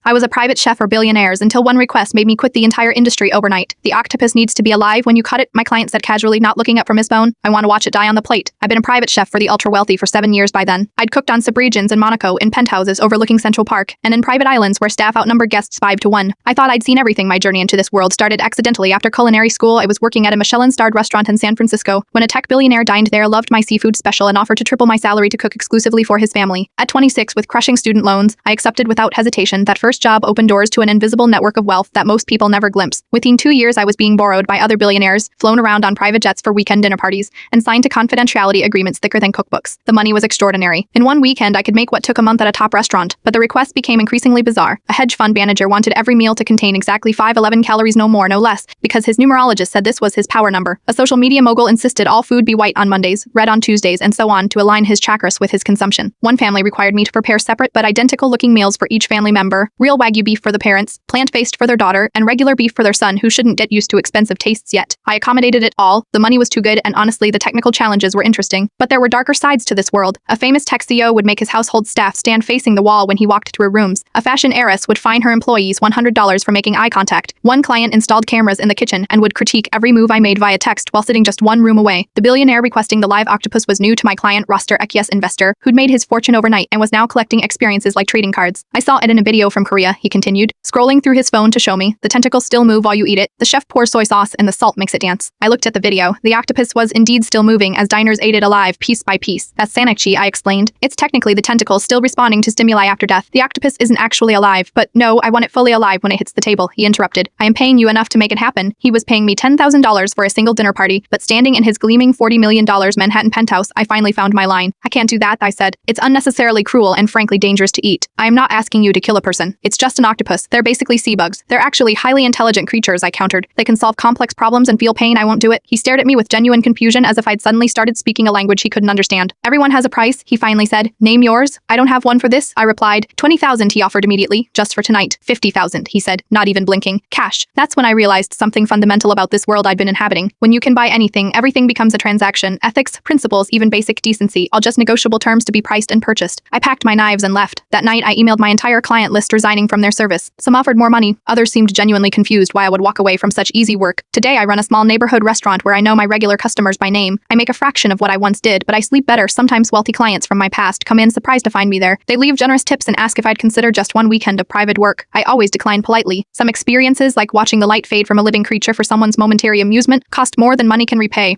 I was a private chef for Billionaires until one request made me quit the entire industry overnight. The octopus needs to be alive when you cut it, my client said casually, not looking up from his phone. I want to watch it die on the plate. I've been a private chef for the ultra-wealthy for 7 years by then. I'd cooked on Subregions in Monaco, in penthouses overlooking Central Park, and in private islands where staff outnumbered guests 5 to 1. I thought I'd seen everything. My journey into this world started accidentally. After culinary school, I was working at a Michelin-starred restaurant in San Francisco when a tech billionaire dined there, loved my seafood special, and offered to triple my salary to cook exclusively for his family. At 26, with crushing student loans, I accepted without hesitation. That first job opened doors to an invisible network of wealth that most people never glimpse. Within 2 years, I was being borrowed by other billionaires, flown around on private jets for weekend dinner parties, and signed to confidentiality agreements thicker than cookbooks. The money was extraordinary. In one weekend, I could make what took a month at a top restaurant, but the requests became increasingly bizarre. A hedge fund manager wanted every meal to contain exactly 511 calories, no more, no less, because his numerologist said this was his power number. A social media mogul insisted all food be white on Mondays, red on Tuesdays, and so on to align his chakras with his consumption. One family required me to prepare separate but identical-looking meals for each family member: real Wagyu beef for the parents, plant-based for their daughter, and regular beef for their son, who shouldn't get used to expensive tastes yet. I accommodated it all. The money was too good, and honestly, the technical challenges were interesting. But there were darker sides to this world. A famous tech CEO would make his household staff stand facing the wall when he walked through rooms. A fashion heiress would fine her employees $100 for making eye contact. One client installed cameras in the kitchen and would critique every move I made via text while sitting just one room away. The billionaire requesting the live octopus was new to my client roster, a yes investor who'd made his fortune overnight and was now collecting experiences like trading cards. I saw it in a video from Korea, he continued, scrolling through his phone to show me. The tentacles still move while you eat it. The chef pours soy sauce and the salt makes it dance. I looked at the video. The octopus was indeed still moving as diners ate it alive, piece by piece. That's Sanakchi, I explained. It's technically the tentacles still responding to stimuli after death. The octopus isn't actually alive, but no, I want it fully alive when it hits the table, he interrupted. I am paying you enough to make it happen. He was paying me $10,000 for a single dinner party, but standing in his gleaming $40 million Manhattan penthouse, I finally found my line. I can't do that, I said. It's unnecessarily cruel and frankly dangerous to eat. I am not asking you to kill a person. It's just an octopus. They're basically sea bugs. They're actually highly intelligent creatures, I countered. They can solve complex problems and feel pain. I won't do it. He stared at me with genuine confusion, as if I'd suddenly started speaking a language he couldn't understand. Everyone has a price, he finally said. Name yours. I don't have one for this, I replied. 20,000, he offered immediately. Just for tonight. 50,000, he said, not even blinking. Cash. That's when I realized something fundamental about this world I'd been inhabiting. When you can buy anything, everything becomes a transaction. Ethics, principles, even basic decency, all just negotiable terms to be priced and purchased. I packed my knives and left. That night, I emailed my entire client list resigning from their service. Some offered more money. Others seemed genuinely confused why I would walk away from such easy work. Today, I run a small neighborhood restaurant where I know my regular customers by name. I make a fraction of what I once did, but I sleep better. Sometimes wealthy clients from my past come in surprised to find me there. They leave generous tips and ask if I'd consider just one weekend of private work. I always decline politely. Some experiences, like watching the light fade from a living creature for someone's momentary amusement, cost more than money can repay.